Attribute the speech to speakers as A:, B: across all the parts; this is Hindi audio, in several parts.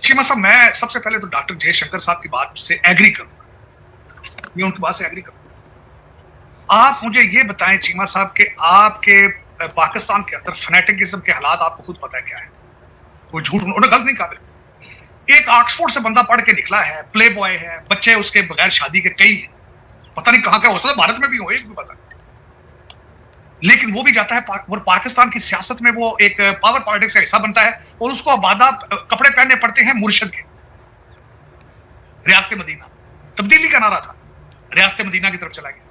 A: चीमा साहब, मैं सबसे पहले तो डॉक्टर जयशंकर साहब की बात से एग्री करूंगा, मैं उनकी बात से एग्री करूंगा। आप मुझे ये बताएं चीमा साहब कि आपके पाकिस्तान के अंदर फनेटिकिज्म के हालात आपको खुद पता है क्या है? कोई झूठ उन्होंने गलत नहीं कहा। एक ऑक्सफोर्ड से बंदा पढ़ के निकला है, प्ले बॉय है, बच्चे उसके बगैर शादी के कई हैं, पता नहीं कहां का हो सकता, भारत में भी हो, एक भी पता नहीं। लेकिन वो भी जाता है और पाकिस्तान की सियासत में वो एक पावर पॉलिटिक्स का हिस्सा बनता है और उसको आबादा कपड़े पहनने पड़ते हैं मुर्शद के। रियासत मदीना तब्दीली का नारा था, रियासत मदीना की तरफ चला गया।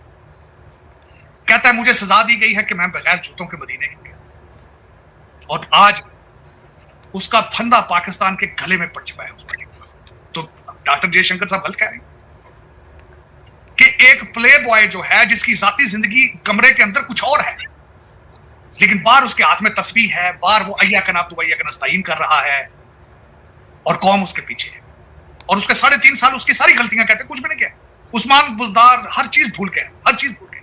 A: कहता है मुझे सजा दी गई है कि मैं बगैर जूतों के मदीने क्यों गया, और आज उसका फंदा पाकिस्तान के गले में पड़ चुका है। तो डॉक्टर जयशंकर साहब गलत कह रहे हैं कि एक प्ले बॉय जो है, जिसकी जाती जिंदगी कमरे के अंदर कुछ और है, लेकिन बाहर उसके हाथ में तस्बीह है, बाहर वो अय्या का नाम दुवैया का नस्ताइन कर रहा है और कौम उसके पीछे है, और उसके 3.5 साल उसकी सारी गलतियां कहते कुछ भी नहीं किया। उस्मान बुजदार हर चीज भूल गए, हर चीज भूल गए।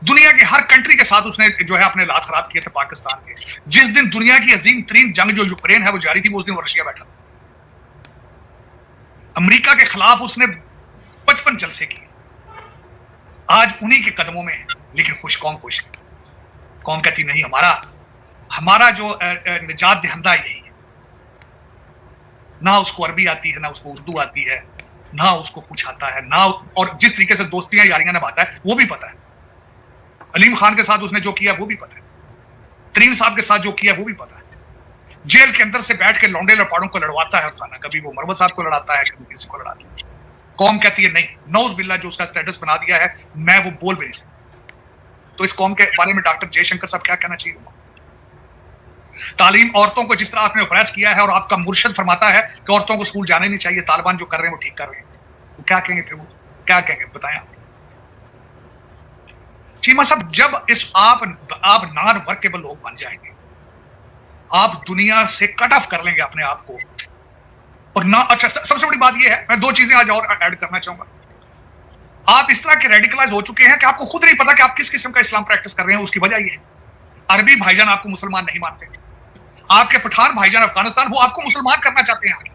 A: दुनिया के हर कंट्री के साथ उसने जो है अपने हालात खराब किए थे पाकिस्तान के। जिस दिन दुनिया की अजीम तरीन जंग जो यूक्रेन है वो जारी थी, उस दिन वो रशिया बैठा। अमेरिका के खिलाफ उसने 55 जलसे किए, आज उन्हीं के कदमों में है, लेकिन कौम खुश है। कौम कहती नहीं, हमारा जो निजात दहंदा यही है। ना उसको अरबी आती है, ना उसको उर्दू आती है, ना उसको कुछ आता है, ना, और जिस तरीके से दोस्तियां यारियां निभाता है वो भी पता है। अलीम खान के साथ उसने जो किया वो भी पता है, तरीन साहब के साथ जो किया वो भी पता है। जेल के अंदर से बैठ के लौंडे लपाड़ों को लड़वाता है रोजाना, कभी वो मरवत साहब को लड़ाता है, कभी किसी को लड़ाता है। कौम कहती है नहीं, नौज बिल्ला जो उसका स्टेटस बना दिया है, मैं वो बोल भी नहीं सकता। तो इस कौम के बारे में डॉक्टर जयशंकर साहब क्या कहना चाहिए? तालीम, औरतों को जिस तरह आपने ऑप्रेस किया है, और आपका मुर्शद फरमाता है कि औरतों को स्कूल जाने नहीं चाहिए, तालिबान जो कर रहे हैं वो ठीक कर रहे हैं, वो क्या कहेंगे फिर? वो क्या कहेंगे बताएं आप। चीमा साहब, जब आप नॉन वर्केबल लोग बन जाएंगे, आप दुनिया से कट ऑफ कर लेंगे अपने आप को, और ना, अच्छा सबसे बड़ी बात यह है, मैं 2 चीजें आज और ऐड करना चाहूंगा। आप इस तरह के रेडिकलाइज हो चुके हैं कि आपको खुद नहीं पता कि आप किस किस्म का इस्लाम प्रैक्टिस कर रहे हैं। उसकी वजह यह है, अरबी भाईजान आपको मुसलमान नहीं मानते, आपके पठान भाईजान अफगानिस्तान वो आपको मुसलमान करना चाहते हैं आगे।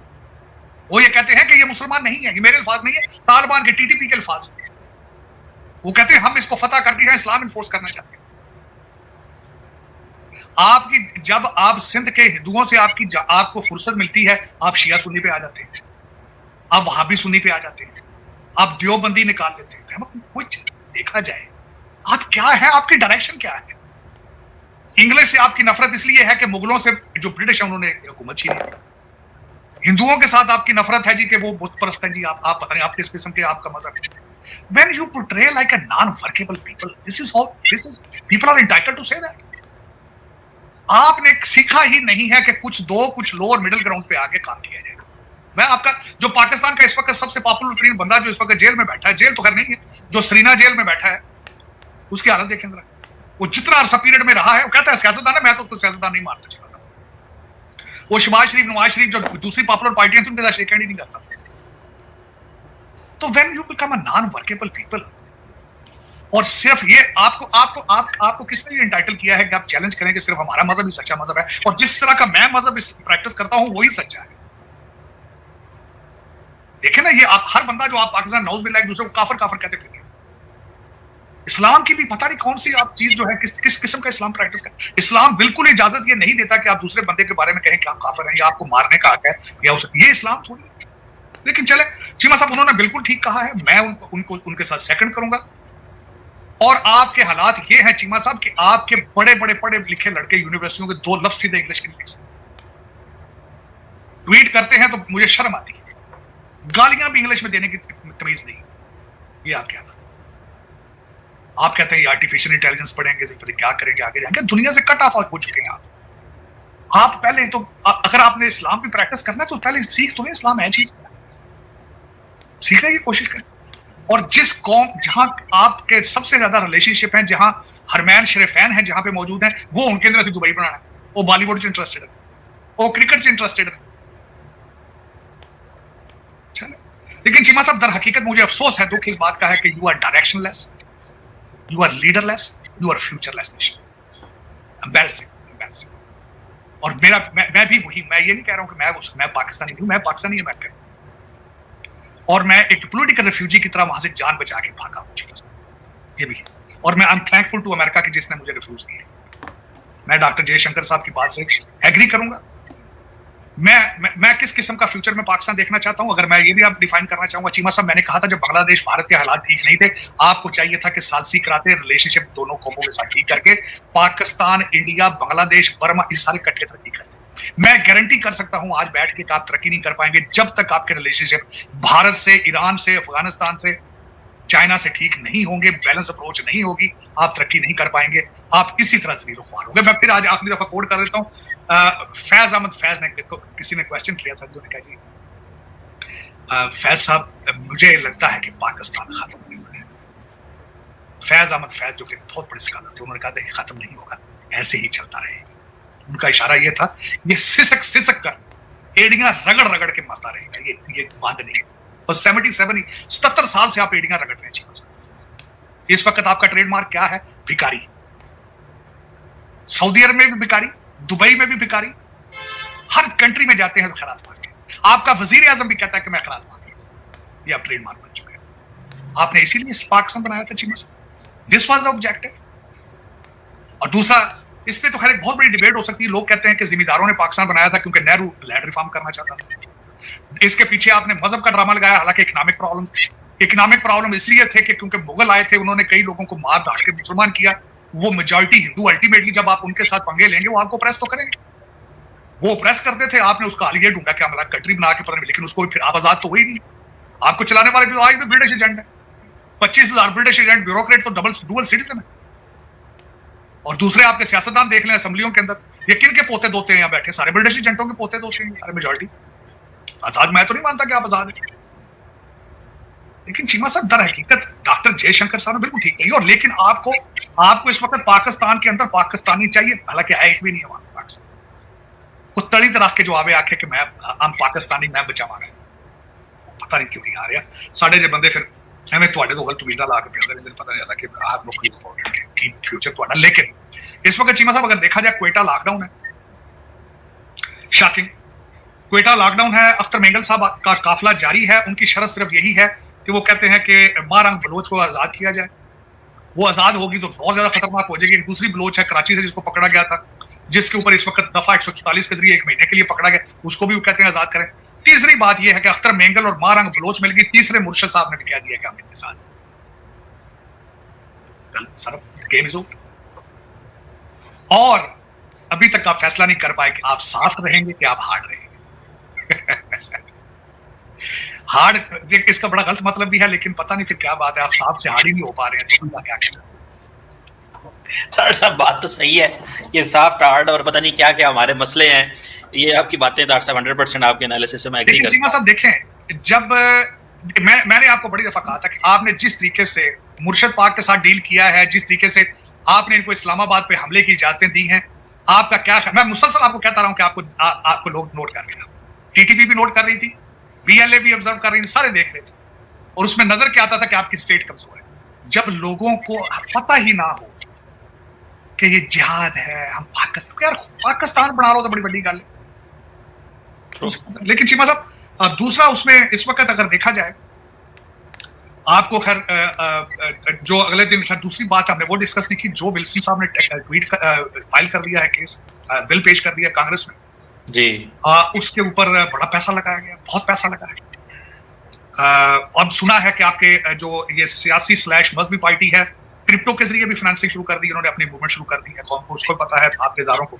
A: वो ये कहते हैं कि ये मुसलमान नहीं है, ये मेरे अल्फाज नहीं है, तालिबान के टीटीपी के अल्फाज। वो कहते हैं हम इसको फतह करके यहाँ इस्लाम इन्फोर्स करना चाहते हैं। आपकी जब आप सिंध के हिंदुओं से आपको फुर्सत मिलती है, आप शिया सुन्नी पे आ जाते हैं, आप वहाबी सुन्नी पे आ जाते हैं, आप देवबंदी निकाल लेते हैं। कुछ देखा जाए आप क्या है, आपकी डायरेक्शन क्या है? इंग्लिश से आपकी नफरत इसलिए है कि मुगलों से जो ब्रिटिश है उन्होंने हुकूमत छीनी थी। हिंदुओं के साथ आपकी नफरत है जी कि वो बुत परस्त हैं जी, आप पता नहीं आप किस किस्म के, आपका मजहब है। When you portray like a non-workable people, this is people are entitled to say that. आपने सीखा ही नहीं है कि कुछ लोअर मिडिल ग्राउंड पे आके काम किया जाएगा। मैं आपका जो पाकिस्तान का इस वक्त सबसे पॉपुलर तरीन बंदा जो इस वक्त जेल में बैठा है, जेल तो खैर नहीं है, जो सरीना जेल में बैठा है, उसकी हालत देखें जरा। वो जितना अरसा पीरियड में रहा है, वो कहता है सियासतदान है, मैं तो उसको सियासतदान नहीं मानता चला था। वो शहबाज शरीफ, नवाज शरीफ जो दूसरी पॉपुलर पार्टियां थी, उनके साथ शेक हैंड ही नहीं करता था। तो when you become a non workable people, और सिर्फ ये आपको किसने ये इंटाइटल किया है कि आप चैलेंज करें कि सिर्फ हमारा मजहब ही सच्चा मजहब है, और जिस तरह का मैं मजहब प्रैक्टिस करता हूं वही सच्चा है? देखे ना, ये आप हर बंदा जो आप पाकिस्तान नौज बिल्लाह एक दूसरे को काफिर कहते फिर, इस्लाम की भी पता नहीं कौन सी आप चीज जो है, किस किस्म का इस्लाम प्रैक्टिस कर। इस्लाम बिल्कुल इजाजत ये नहीं देता कि आप दूसरे बंदे के बारे में कहें कि आप काफिर हैं, या आपको मारने का हक है, या ये इस्लाम थोड़ी है। लेकिन चले चीमा साहब, उन्होंने बिल्कुल ठीक कहा है, मैं उनके साथ सेकंड करूंगा। और आपके हालात ये हैं चीमा साहब कि आपके बड़े बड़े पढ़े लिखे लड़के यूनिवर्सिटियों के 2 लफ्ज सीधे इंग्लिश के नहीं लिख सकते। ट्वीट करते हैं तो मुझे शर्म आती है, गालियां भी इंग्लिश में देने की तमीज नहीं। ये आपके हालात। आप कहते हैं आर्टिफिशियल इंटेलिजेंस पढ़ेंगे तो क्या करेंगे आगे जाके? दुनिया से कट ऑफ हो चुके हैं आप पहले तो, अगर आपने इस्लाम की प्रैक्टिस करना है तो पहले सीख तो इस्लाम है चीज, सीखने की कोशिश करें। और जिस कौम जहां आपके सबसे ज्यादा रिलेशनशिप हैं, जहां हरमैन शरीफैन है जहां पे मौजूद हैं, वो उनके अंदर से दुबई बनाना है, वो बॉलीवुड से इंटरेस्टेड है, वो क्रिकेट से इंटरेस्टेड है। चले, लेकिन चीमा साहब दर हकीकत मुझे अफसोस है, दुख इस बात का है कि you are directionless, you are leaderless, you are futureless nation. Embarrassing. और मेरा मैं भी वही, मैं ये नहीं कह रहा हूं कि मैं पाकिस्तानी नहीं हूं, मैं पाकिस्तानी अमेरिकन, और मैं एक पॉलिटिकल रेफ्यूजी की तरह वहां से जान बचा के भागा हूं, ये भी है। और मैं I am thankful to America कि जिसने मुझे रिफ्यूज दिया। मैं डॉक्टर जयशंकर साहब की बात से एग्री करूंगा। मैं किस किस्म का फ्यूचर में पाकिस्तान देखना चाहता हूं, अगर मैं ये भी आप डिफाइन करना चाहूंगा चीमा साहब, मैंने कहा था जब बांग्लादेश भारत के हालात ठीक नहीं थे, आपको चाहिए था कि सालसी कराते रिलेशनशिप दोनों कौमों के साथ ठीक करके पाकिस्तान, इंडिया, बांग्लादेश, बर्मा, ये सारे इकट्ठे तरक्की करते। मैं गारंटी कर सकता हूं आज बैठ के कि आप तरक्की नहीं कर पाएंगे जब तक आपके रिलेशनशिप भारत से, ईरान से, अफगानिस्तान से, चाइना से ठीक नहीं होंगे, बैलेंस अप्रोच नहीं होगी, आप तरक्की नहीं कर पाएंगे, आप इसी तरह से ख्वार होंगे। मैं फिर आज आखिरी दफा कोड कर देता हूं, फैज अहमद फैज ने किसी ने क्वेश्चन किया था, उन्होंने कहा जी फैज साहब मुझे लगता है कि पाकिस्तान खत्म नहीं होगा। फैज अहमद फैज जो कि बहुत बड़े स्कॉलर थे, उन्होंने कहा था कि खत्म नहीं होगा, ऐसे ही चलता रहेगा। उनका इशारा ये था, ये सिसक सिसक कर एड़ियां रगड़ रगड़ के मरता रहेगा, ये बंद नहीं। तो 77 साल से आप एड़ियां रगड़ रहे हैं। इस वक्त आपका ट्रेडमार्क क्या है? भिखारी। सऊदी अरब में भी भिखारी, दुबई में भी भिखारी, हर कंट्री में जाते हैं तो खैरात मांगे। आपका वजीर आजम भी कहता है कि मैं खैरात मांगे, ये अब ट्रेडमार्क बन चुका है। आपने इसीलिए पाकिस्तान बनाया था चीमा साहब, दिस वाज द ऑब्जेक्टिव। और दूसरा, इस पे तो खैर एक बहुत बड़ी डिबेट हो सकती है। लोग कहते हैं कि जिम्मेदारों ने पाकिस्तान बनाया था क्योंकि नेहरू लैंड रिफॉर्म करना चाहता था। इसके पीछे आपने मजहब का ड्रामा लगाया, हालांकि इकोनॉमिक प्रॉब्लम थे। इकोनॉमिक प्रॉब्लम इसलिए थे कि क्योंकि मुगल आए थे, उन्होंने कई लोगों को मार धाड़ के मुसलमान किया। वो मेजॉरिटी हिंदू, अल्टीमेटली जब आप उनके साथ पंगे लेंगे वो आपको प्रेस तो करेंगे। वो प्रेस करते थे, आपने उसका आलिया ढूंढा कि हमला कंट्री बना के पता नहीं, लेकिन उसको फिर आप आजाद तो हुई नहीं। आपको चलाने वाले भी आज भी ब्रिटिश एजेंट है। 25,000 ब्रिटिश एजेंट, ब्यूरोक्रेट तो डुअल सिटीजन है। और दूसरे आपके सियासतदान देख लें असेंबलियों के अंदर, ये किन के पोते दोते हैं यहाँ बैठे? सारे ब्रिटिश एजेंटों के पोते दोते हैं, सारे मेजॉरिटी। आजाद मैं तो नहीं मानता कि आप आजाद हैं, लेकिन चीमा साहब दर हकीकत डॉक्टर जयशंकर साहब ने बिल्कुल ठीक कही। और लेकिन आपको इस वक्त पाकिस्तान के अंदर पाकिस्तानी चाहिए, हालांकि एक भी नहीं है वहां पाकिस्तान को तड़ी तरह के जवाब आखे कि मैं हम पाकिस्तानी मैं बचावांगा, पता नहीं क्यों नहीं आ रहा। साढ़े जो बंदे फिर एवं थोड़े तो गलत उम्मीदा ला के फिर पता नहीं लगा कि आप लोग की फ्यूचर थोड़ा। लेकिन इस वक्त चीमा साहब अगर देखा जाए, क्वेटा लॉकडाउन है, शॉकिंग। क्वेटा लॉकडाउन है, अख्तर मेंगल साहब का काफिला जारी है। उनकी शर्त सिर्फ यही है कि वो कहते हैं कि मारंग बलोच को आजाद किया जाए। वो आजाद होगी तो बहुत ज्यादा खतरनाक हो जाएगी। दूसरी बलोच है कराची से जिसको पकड़ा गया था, जिसके ऊपर इस वक्त दफा 144 के जरिए 1 महीने के लिए पकड़ा गया, उसको भी वो कहते हैं आजाद करें। तीसरी बात यह है कि अख्तर मेंगल और मारंग बलोच मिल गई। तीसरे मुर्शद साहब ने भी कह दिया कि हम इनके साथ सर गेम इज ओवर। और अभी तक आप फैसला नहीं कर पाए कि आप सॉफ्ट रहेंगे कि आप हार्ड रहेंगे। हार्ड इसका बड़ा गलत मतलब भी है, लेकिन पता नहीं फिर क्या बात है, आप सॉफ्ट से हार्ड ही नहीं हो पा रहे हैं, तो क्या करें?
B: डॉक्टर साहब बात तो सही है, ये सॉफ्ट हार्ड और पता नहीं क्या क्या हमारे मसले हैं। ये आपकी बातें डॉक्टर साहब 100% आपके एनालिसिस से मैं एग्री करता हूं।
A: लेकिन साहब देखें, जब मैंने आपको बड़ी दफा कहा था कि आपने जिस तरीके से मुर्शद पाक के साथ डील किया है, जिस तरीके से आपने इनको इस्लामाबाद पे हमले की इजाजतें दी हैं, आपका क्या, मैं मुसलसल आपको कहता रहा हूं कि आपको लोग नोट कर रहे थे, टीटीपी भी नोट कर रही थी, बीएलए भी ऑब्जर्व कर रही थी, सारे देख रहे थे। और उसमें नजर क्या आता था कि आपकी स्टेट कमजोर है। जब लोगों को पता ही ना हो कि ये जिहाद है, हम पाकिस्तान बना लो तो बड़ी बड़ी गल है। लेकिन चीमा साहब दूसरा उसमें इस वक्त अगर देखा जाए, आपको खैर जो अगले दिन खैर दूसरी बात हमने वो डिस्कस नहीं की, जो विल्सन साहब ने ट्वीट फाइल कर दिया है, केस बिल पेश कर दिया कांग्रेस में
B: जी,
A: उसके ऊपर बड़ा पैसा लगाया गया, बहुत पैसा लगा है। अब सुना है कि आपके जो ये सियासी / मजहबी पार्टी है, क्रिप्टो के जरिए भी फाइनेंसिंग शुरू कर दी, उन्होंने अपनी मूवमेंट शुरू कर दी है, कौन को उसको पता है, आपके इदारों को।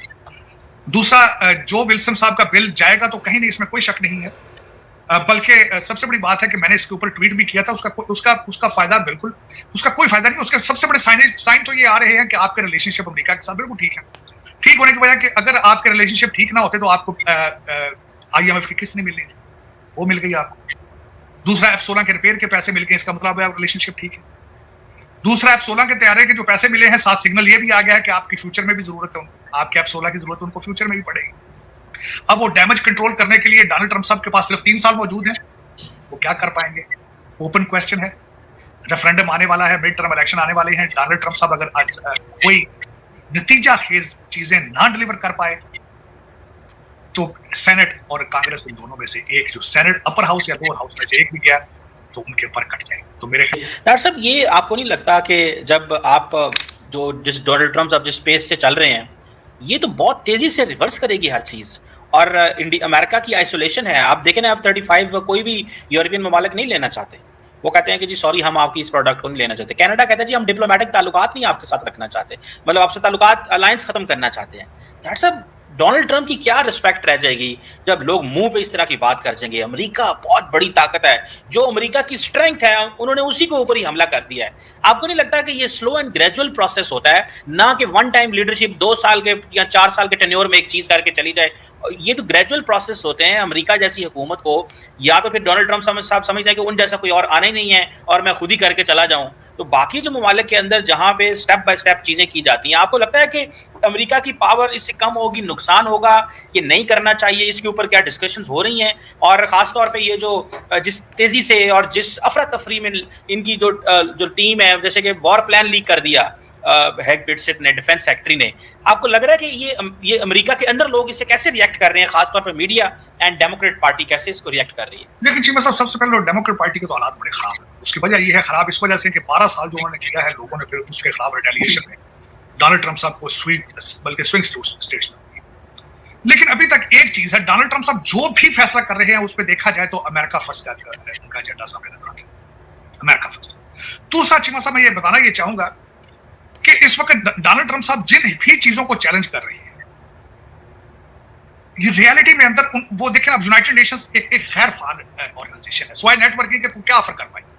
A: दूसरा, जो विल्सन साहब का बिल जाएगा तो कहीं नहीं, इसमें कोई शक नहीं है। बल्कि सबसे बड़ी बात है कि मैंने इसके ऊपर ट्वीट भी किया था, उसका फायदा बिल्कुल, उसका कोई फायदा नहीं। उसके सबसे बड़े साइन तो ये आ रहे हैं कि आपके रिलेशनशिप अमेरिका के साथ बिल्कुल ठीक है। ठीक होने की वजह कि अगर आपके रिलेशनशिप ठीक ना होते तो आपको IMF की किस्त नहीं मिलनी थी, वो मिल गई आपको। दूसरा, F-16 के रिपेयर के पैसे मिल गए, इसका मतलब है रिलेशनशिप ठीक है। दूसरा, F-16 के तैयारी के जो पैसे मिले हैं, साथ सिग्नल ये भी आ गया है कि आपकी फ्यूचर में भी जरूरत है, आपके F-16 की जरूरत उनको फ्यूचर में भी पड़ेगी। अब वो डैमेज कंट्रोल करने के लिए डोनाल्ड ट्रंप साहब के पास सिर्फ 3 साल मौजूद हैं, वो क्या कर पाएंगे? ओपन क्वेश्चन है। रेफरेंडम आने वाला है, मिड टर्म इलेक्शन आने वाले हैं। डोनाल्ड ट्रंप साहब अगर कोई नतीजा खेज चीजें ना डिलीवर कर पाए तो सेनेट और कांग्रेस इन दोनों में से एक, जो सेनेट अपर हाउस या लोअर हाउस में से एक भी गया तो उनके ऊपर कट जाएगी। तो मेरे
B: डॉक्टर साहब, ये आपको नहीं लगता कि जब आप जो जिस डोनाल्ड ट्रम्प आप जिस पेस से चल रहे हैं, ये तो बहुत तेजी से रिवर्स करेगी हर चीज, और अमेरिका की आइसोलेशन है। आप देखें ना, F-35 कोई भी यूरोपियन ममालिक नहीं लेना चाहते। वो कहते हैं कि जी सॉरी, हम आपकी इस प्रोडक्ट को नहीं लेना चाहते। कनाडा कहता है जी हम डिप्लोमेटिक ताल्लुकात नहीं आपके साथ रखना चाहते, मतलब आपसे ताल्लुकात अलायंस खत्म करना चाहते हैं। डॉक्टर साहब, डोनाल्ड ट्रम्प की क्या रिस्पेक्ट रह जाएगी जब लोग मुंह पे इस तरह की बात कर जाएंगे? अमेरिका बहुत बड़ी ताकत है, जो अमेरिका की स्ट्रेंथ है उन्होंने उसी के ऊपर ही हमला कर दिया है। आपको नहीं लगता कि ये स्लो एंड ग्रेजुअल प्रोसेस होता है, ना कि वन टाइम लीडरशिप 2 साल के या 4 साल के टेन्योर में एक चीज करके चली जाए? ये तो ग्रेजुअल प्रोसेस होते हैं। अमेरिका जैसी हुकूमत को या तो फिर डोनाल्ड ट्रम्प साहब समझते हैं कि उन जैसा कोई और आना ही नहीं है और मैं खुद ही करके चला जाऊं, तो बाकी जो ममालिक के अंदर जहां पे स्टेप बाय स्टेप चीजें की जाती हैं, आपको लगता है कि अमेरिका की पावर इससे कम होगी, नुकसान होगा, ये नहीं करना चाहिए? इसके ऊपर क्या डिस्कशंस हो रही हैं? और खासतौर पे ये जो जिस तेजी से और जिस अफरा तफरी में इनकी जो टीम है, जैसे कि वॉर प्लान लीक कर दिया हैग पिटसेट ने, डिफेंस सेक्रेटरी ने, आपको लग रहा है कि ये अमेरिका के अंदर लोग इसे कैसे रिएक्ट कर रहे हैं, खासतौर पर मीडिया एंड डेमोक्रेट पार्टी कैसे इसको रिएक्ट कर रही है?
A: लेकिन चीमा साहब, सबसे पहले डेमोक्रेट पार्टी के तो हालात बड़े खराब है। उसकी वजह यह है खराब इस वजह से कि 12 साल जो उन्होंने किया है, लोगों ने फिर उसके खिलाफ रिटेलिएशन में डोनाल्ड ट्रम्प साहब को स्विंग स्टेट्स में। लेकिन अभी तक एक चीज है, डोनाल्ड ट्रम्प साहब जो भी फैसला कर रहे हैं उस पर देखा जाए तो अमेरिका फर्स्ट का उनका एजेंडा सामने नजर आता है, अमेरिका फर्स्ट। दूसरा चीमा साहब, मैं ये बताना ये चाहूंगा कि इस वक्त डोनाल्ड ट्रम्प साहब जिन भी चीजों को चैलेंज कर रहे हैं, ये रियलिटी में अंदर वो देखें, अब यूनाइटेड नेशंस एक गैर फाल ऑर्गेनाइजेशन है, सिवाय नेटवर्किंग के क्या ऑफर कर पाएगी?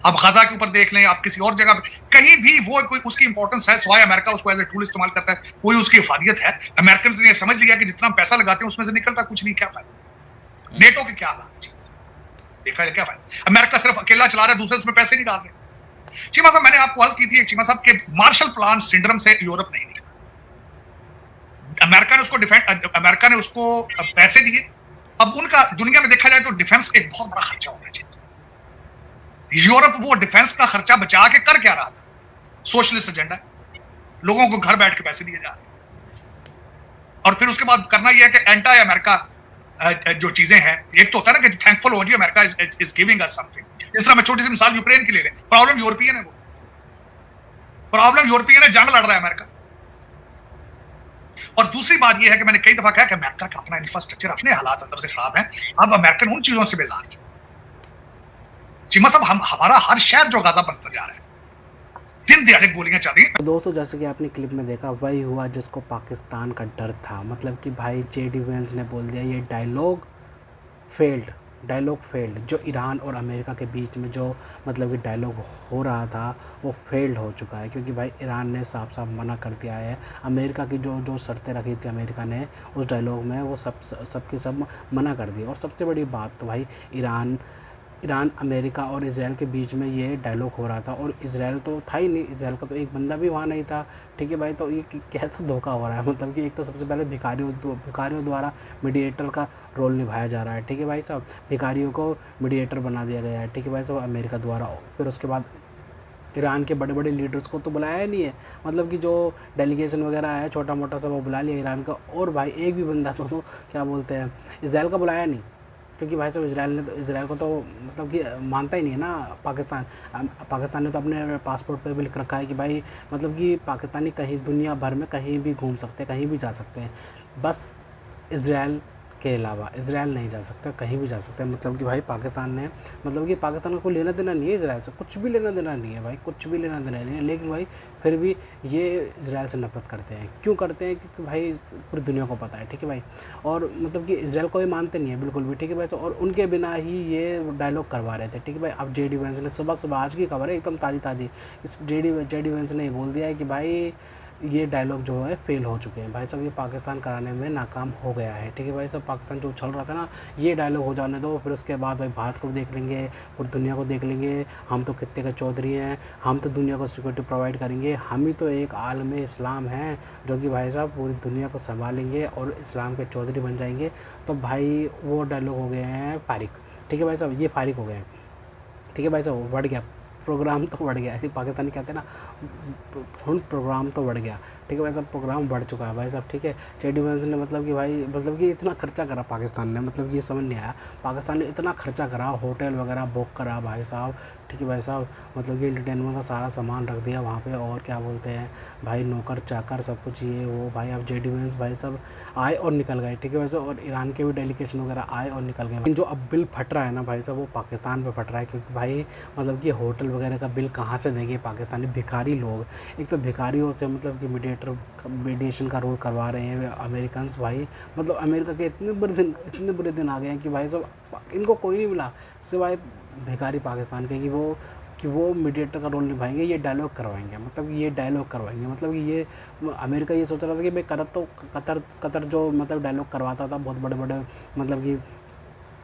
A: आप गजा के ऊपर देख लें, आप किसी और जगह कहीं भी वो कोई उसकी इंपॉर्टेंस है, सिवाय अमेरिका उसको एज ए टूल इस्तेमाल करता है, कोई उसकी इफादियत है? अमेरिकन ने समझ लिया कि जितना पैसा लगाते हैं उसमें से निकलता कुछ नहीं, क्या फायदा? नेटो के क्या हालात देखा है, क्या फायदा? अमेरिका सिर्फ अकेला चला रहा है, दूसरे उसमें पैसे नहीं डाल रहे। चीमा साहब, मैंने आपको अर्ज की थी चीमा साहब के मार्शल प्लान सिंड्रोम से यूरोप नहीं निकला। अमेरिका ने उसको पैसे दिए। अब उनका दुनिया में देखा जाए तो डिफेंस एक बहुत बड़ा खर्चा होना चाहिए। यूरोप वो डिफेंस का खर्चा बचा के कर क्या रहा था? सोशलिस्ट एजेंडा, लोगों को घर बैठ के पैसे दिए जा रहे, और फिर उसके बाद करना यह है कि एंटी अमेरिका जो चीजें हैं, एक तो होता है ना कि थैंकफुल हो जी America is giving us something. इस तरह मैं छोटी सी मिसाल यूक्रेन की ले लें, प्रॉब्लम यूरोपियन है, वो प्रॉब्लम यूरोपियन है, जंग लड़ रहा है अमेरिका। और दूसरी बात यह है कि मैंने कई दफा कहा कि अमेरिका का अपना इंफ्रास्ट्रक्चर, अपने हालात अंदर से खराब है। अब अमेरिकन उन चीजों से बेजार थे। चीमा साहब, हमारा हर शहर जो गाजा बनता जा रहा है, दिन दिहाड़े गोलियां चल रही हैं।
C: दोस्तों, जैसे कि आपने क्लिप में देखा, वही हुआ जिसको पाकिस्तान का डर था। मतलब कि भाई जेडी वेंस ने बोल दिया ये डायलॉग फेल्ड। जो ईरान और अमेरिका के बीच में जो मतलब कि डायलॉग हो रहा था वो फेल्ड हो चुका है, क्योंकि भाई ईरान ने साफ साफ मना कर दिया है। अमेरिका की जो जो शर्तें रखी थी अमेरिका ने उस डायलॉग में, वो सब मना कर दी। और सबसे बड़ी बात तो भाई ईरान, अमेरिका और इज़राइल के बीच में ये डायलॉग हो रहा था, और इज़राइल तो था ही नहीं, इज़राइल का तो एक बंदा भी वहाँ नहीं था। ठीक है भाई, तो ये कैसा धोखा हो रहा है? मतलब कि एक तो सबसे पहले भिखारियों द्वारा मीडिएटर का रोल निभाया जा रहा है। ठीक है भाई साहब, भिखारियों को मीडिएटर बना दिया गया है। ठीक है भाई साहब, अमेरिका द्वारा। फिर उसके बाद ईरान के बड़े बड़े लीडर्स को तो बुलाया ही नहीं है, मतलब कि जो डेलीगेशन वगैरह है छोटा मोटा सा वो बुला लिया ईरान का। और भाई एक भी बंदा तो क्या बोलते हैं, इज़राइल का बुलाया नहीं, क्योंकि भाई साहब इज़राइल को तो मतलब कि मानता ही नहीं है ना पाकिस्तान ने तो अपने पासपोर्ट पे भी लिख रखा है कि भाई मतलब कि पाकिस्तानी कहीं दुनिया भर में कहीं भी घूम सकते हैं, कहीं भी जा सकते हैं, बस इज़राइल के अलावा इज़राइल नहीं जा सकता, कहीं भी जा सकते हैं। मतलब कि भाई पाकिस्तान ने, मतलब कि पाकिस्तान को कोई लेना देना नहीं है इज़राइल से, कुछ भी लेना देना नहीं है भाई, कुछ भी लेना देना नहीं है। लेकिन भाई फिर भी ये इज़राइल से नफरत करते हैं। क्यों करते हैं? क्योंकि भाई पूरी दुनिया को पता है। ठीक है भाई, और मतलब कि इज़राइल को ही मानते नहीं है बिल्कुल भी। ठीक है भाई, और उनके बिना ही ये डायलॉग करवा रहे थे। ठीक है भाई, अब जेडी वेंस ने सुबह आज की खबर है एकदम ताज़ी इस जेडी वेंस ने बोल दिया है कि भाई ये डायलॉग जो है फेल हो चुके हैं। भाई साहब, ये पाकिस्तान कराने में नाकाम हो गया है। ठीक है भाई साहब, पाकिस्तान जो चल रहा था ना, ये डायलॉग हो जाने दो, फिर उसके बाद भाई भारत को देख लेंगे, पूरी दुनिया को देख लेंगे। हम तो कितने का चौधरी हैं, हम तो दुनिया को सिक्योरिटी प्रोवाइड करेंगे, हम ही तो एक आलम इस्लाम हैं जो कि भाई साहब पूरी दुनिया को संभालेंगे और इस्लाम के चौधरी बन जाएंगे। तो भाई वो डायलॉग हो गए हैं फारिग। ठीक है भाई साहब, ये फारिग हो गए हैं। ठीक है भाई साहब, बढ़ गया प्रोग्राम तो बढ़ गया है, पाकिस्तानी कहते हैं ना, प्रोग्राम तो बढ़ गया, ठीक है भाई साहब, प्रोग्राम बढ़ चुका है भाई साहब, ठीक है। जेडी वैंस ने मतलब कि भाई मतलब कि इतना खर्चा करा पाकिस्तान ने, मतलब कि ये समझ नहीं आया, पाकिस्तान ने इतना खर्चा करा, होटल वगैरह बुक करा भाई साहब, ठीक है भाई साहब, मतलब कि एंटरटेनमेंट का सारा सामान रख दिया वहाँ पे, और क्या बोलते हैं भाई, नौकर चाकर सब कुछ ये वो भाई। अब जेडी वैंस भाई साहब आए और निकल गए, ठीक है भाई साहब, और ईरान के भी डेलीगेशन वगैरह आए और निकल गए। लेकिन जो अब बिल फट रहा है ना भाई साहब, वो पाकिस्तान पे फट रहा है, क्योंकि भाई मतलब कि होटल वगैरह का बिल कहाँ से देंगे पाकिस्तानी भिखारी लोग। एक तो भिखारियों से मतलब कि मीडिएशन का रोल करवा रहे हैं अमेरिकन भाई, मतलब अमेरिका के इतने बुरे दिन आ गए हैं कि भाई साहब इनको कोई नहीं मिला सिवाय भिखारी पाकिस्तान के, कि वो मीडिएटर का रोल निभाएंगे, ये डायलॉग करवाएंगे, मतलब ये डायलॉग करवाएंगे, मतलब कि ये अमेरिका ये सोच रहा था कि भाई कतर जो मतलब डायलॉग करवाता था, बहुत बड़े बड़े मतलब कि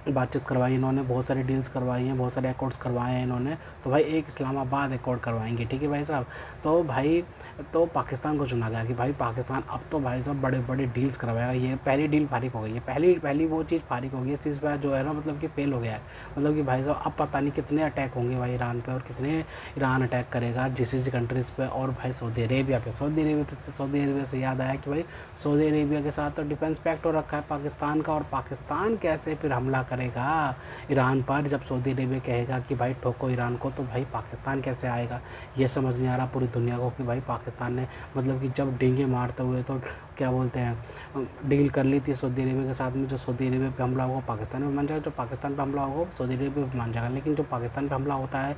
C: बातचीत करवाई इन्होंने, बहुत सारी डील्स करवाई हैं, बहुत सारे अकॉर्ड्स करवाए हैं इन्होंने, तो भाई एक इस्लामाबाद अकॉर्ड करवाएंगे, ठीक है भाई साहब। तो भाई तो पाकिस्तान को चुना गया कि भाई पाकिस्तान अब तो भाई साहब बड़े बड़े डील्स करवाएगा। ये पहली डील फारिग हो गई है, पहली वो चीज़ फारिग हो गई है, इस चीज़ पर जो है ना मतलब कि फेल हो गया है, मतलब कि भाई साहब अब पता नहीं कितने अटैक होंगे भाई ईरान पे, और कितने ईरान अटैक करेगा जीसीसी कंट्रीज़ पे, और भाई सऊदी अरेबिया पे। सऊदी अरेबिया से याद आया कि भाई सऊदी अरेबिया के साथ तो डिफेंस पैक्ट हो रखा है पाकिस्तान का, और पाकिस्तान कैसे फिर हमला करेगा ईरान पर, जब सऊदी अरेबिया कहेगा कि भाई ठोको ईरान को, तो भाई पाकिस्तान कैसे आएगा, ये समझ नहीं आ रहा पूरी दुनिया को कि भाई पाकिस्तान ने मतलब कि जब डेंगे मारते हुए तो क्या बोलते हैं डील कर ली थी सऊदी अरेबिया के साथ में, जो सऊदी अरेबिया पे हमला होगा पाकिस्तान में मान जाएगा, जो पाकिस्तान पे हमला होगा सऊदी अरेबिया पे मान जाएगा। लेकिन जो पाकिस्तान पे हमला होता है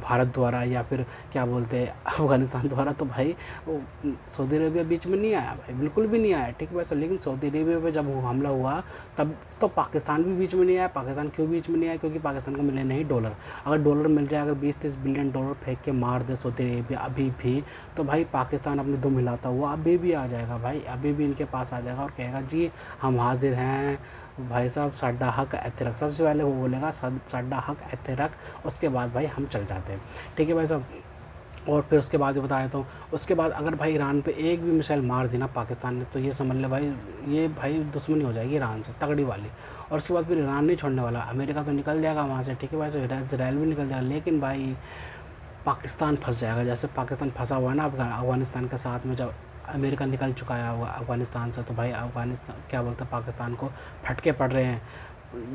C: भारत द्वारा या फिर क्या बोलते हैं अफ़गानिस्तान द्वारा, तो भाई सऊदी अरेबिया बीच में नहीं आया भाई, बिल्कुल भी नहीं आया, ठीक है वैसे। लेकिन सऊदी अरेबिया पे जब हमला हुआ तब तो पाकिस्तान भी बीच में नहीं आया। पाकिस्तान क्यों बीच में नहीं आया? क्योंकि पाकिस्तान को मिले नहीं डॉलर। अगर डॉलर मिल जाए, अगर 20-30 बिलियन डॉलर फेंक के मार दे सऊदी अरेबिया अभी भी, तो भाई पाकिस्तान अपने दुम हिलाता हुआ अभी भी आ जाएगा भाई, अभी भी इनके पास आ जाएगा और कहेगा जी हम हाजिर हैं भाई साहब, साडा हक ऐथे रख। सबसे पहले वो बोलेगा साडा हक ऐथे रख, उसके बाद भाई हम चल जाते हैं, ठीक है भाई साहब। और फिर उसके बाद ये बताया तो उसके बाद अगर भाई ईरान पे एक भी मिसाइल मार दी ना पाकिस्तान ने, तो ये समझ ले भाई ये भाई दुश्मनी हो जाएगी ईरान से तगड़ी वाली। और उसके बाद फिर ईरान नहीं छोड़ने वाला, अमेरिका तो निकल जाएगा वहाँ से, ठीक है भाई साहब, इसराइल भी निकल जाएगा, लेकिन भाई पाकिस्तान फंस जाएगा। जैसे पाकिस्तान फंसा हुआ है ना अफ़गानिस्तान के साथ में, जब अमेरिका निकल चुका है अफ़गानिस्तान से, तो भाई अफ़गानिस्तान क्या बोलते हैं पाकिस्तान को फटके पड़ रहे हैं,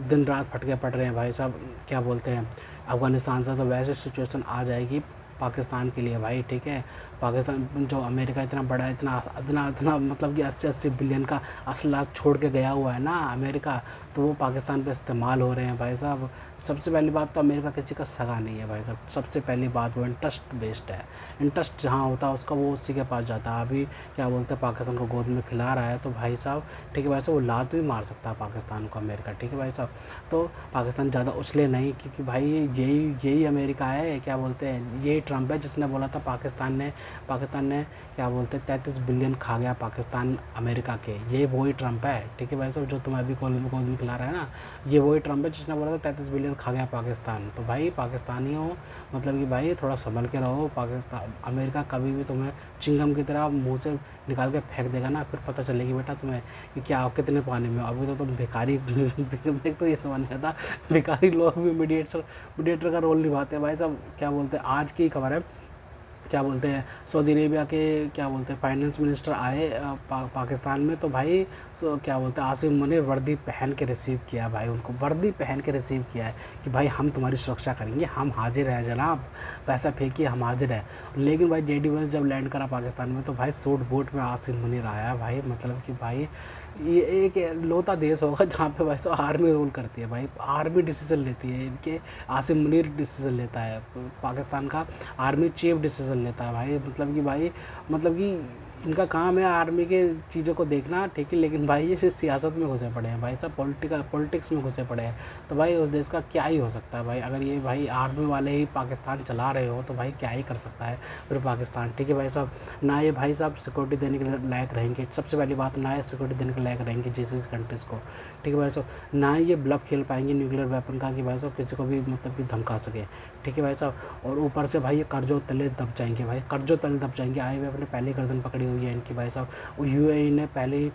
C: दिन रात फटके पड़ रहे हैं भाई साहब, क्या बोलते हैं अफ़गानिस्तान से। तो वैसे सिचुएशन आ जाएगी पाकिस्तान के लिए भाई, ठीक है। पाकिस्तान जो अमेरिका इतना बड़ा इतना इतना इतना मतलब कि 80-80 बिलियन का असला छोड़ के गया हुआ है ना अमेरिका, तो वो पाकिस्तान पे इस्तेमाल हो रहे हैं भाई साहब। सबसे पहली बात तो अमेरिका किसी का सगा नहीं है भाई साहब, सबसे पहली बात वो इंटरेस्ट बेस्ड है, इंटरेस्ट जहाँ होता है उसका वो उसी के पास जाता है। अभी क्या बोलते हैं पाकिस्तान को गोद में खिला रहा है, तो भाई साहब ठीक है भाई साहब वो लात भी मार सकता है पाकिस्तान को अमेरिका, ठीक है भाई साहब। तो पाकिस्तान ज़्यादा उछले नहीं, क्योंकि भाई यही अमेरिका है, क्या बोलते हैं यही ट्रम्प है जिसने बोला था पाकिस्तान ने क्या बोलते हैं 33 बिलियन खा गया पाकिस्तान अमेरिका के, ये वही ट्रम्प है, ठीक है भाई साहब, जो तुम्हें अभी गोद में खिला रहा है ना, ये वही ट्रम्प है जिसने बोला था 33 बिलियन खा गया पाकिस्तान। तो भाई पाकिस्तानी हो मतलब कि भाई थोड़ा संभल के रहो, पाकिस्तान अमेरिका कभी भी तुम्हें चिंगम की तरह मुंह से निकाल के फेंक देगा ना, फिर पता चलेगी बेटा तुम्हें कि क्या कितने पानी में हो। अभी तो तुम भिखारी तो ये समझ नहीं आता, भिखारी लोग भी मीडिएटर का रोल निभाते हैं भाई साहब। क्या बोलते हैं आज की खबर है, क्या बोलते हैं सऊदी अरेबिया के क्या बोलते हैं फाइनेंस मिनिस्टर आए पाकिस्तान में, तो भाई क्या बोलते हैं आसिम मुनीर वर्दी पहन के रिसीव किया भाई, उनको वर्दी पहन के रिसीव किया है कि भाई हम तुम्हारी सुरक्षा करेंगे, हम हाजिर हैं जनाब, पैसा फेंकिए हम हाजिर हैं। लेकिन भाई जेडी वैंस जब लैंड करा पाकिस्तान में, तो भाई सूट बूट में आसिम मुनीर आया भाई, मतलब कि भाई ये एक लोता देश होगा जहाँ पे भाई साहब आर्मी रूल करती है भाई, आर्मी डिसीज़न लेती है, इनके आसिम मुनीर डिसीज़न लेता है, पाकिस्तान का आर्मी चीफ डिसीज़न लेता है भाई, मतलब कि इनका काम है आर्मी के चीज़ों को देखना, ठीक है। लेकिन भाई ये सियासत में घुसे पड़े हैं भाई साहब, पॉलिटिक्स में घुसे पड़े हैं, तो भाई उस देश का क्या ही हो सकता है भाई, अगर ये भाई आर्मी वाले ही पाकिस्तान चला रहे हो तो भाई क्या ही कर सकता है फिर पाकिस्तान, ठीक है भाई साहब। ना ये भाई साहब सिक्योरिटी देने के लायक रहेंगे, सबसे पहली बात ना ये सिक्योरिटी देने के लायक रहेंगे जीसीसी कंट्रीज़ को, ठीक है भाई साहब। ना ही ये ब्लफ खेल पाएंगे न्यूक्लियर वेपन का कि भाई साहब किसी को भी मतलब कि धमका सके, ठीक है भाई साहब। और ऊपर से भाई ये कर्जों तले दब जाएंगे भाई, कर्जों तले दब जाएंगे, आए हुए अपने पहले गर्दन पकड़ी हुई है इनकी भाई साहब। यूएई ने पहले ही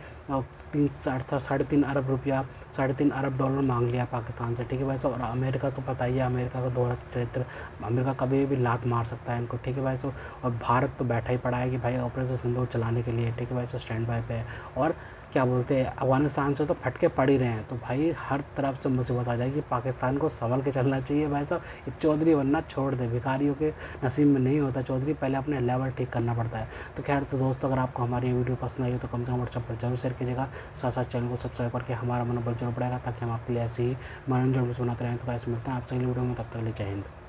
C: 3.5 अरब डॉलर मांग लिया पाकिस्तान से, ठीक है भाई साहब। और अमेरिका तो पता ही है, अमेरिका का दोहरा चरित्र, अमेरिका कभी भी लात मार सकता है इनको, ठीक है भाई साहब। और भारत तो बैठा ही पड़ा है कि भाई ऑपरेशन सिंदूर चलाने के लिए, ठीक है भाई साहब, स्टैंड बाय पे है। और क्या बोलते हैं, अफ़गानिस्तान से तो फटके पड़ ही रहे हैं, तो भाई हर तरफ से मुसीबत आ जाएगी। पाकिस्तान को संभल के चलना चाहिए भाई साहब। ये चौधरी बनना छोड़ दे, भिखारियों के नसीब में नहीं होता चौधरी, पहले अपने लेवल ठीक करना पड़ता है। तो खैर, तो दोस्तों, अगर आपको हमारी ये वीडियो पसंद आई हो तो कम से कम व्हाट्सएप पर जरूर शेयर कीजिएगा। साथ साथ चैनल को सब्सक्राइब करके हमारा मनोबल जरूर बढ़ेगा, ताकि हम आपके लिए ऐसे ही मनोरंजन बनाते रहें। तो गाइस, मिलते हैं आपसे अगली वीडियो में, तब तक के लिए जय हिंद।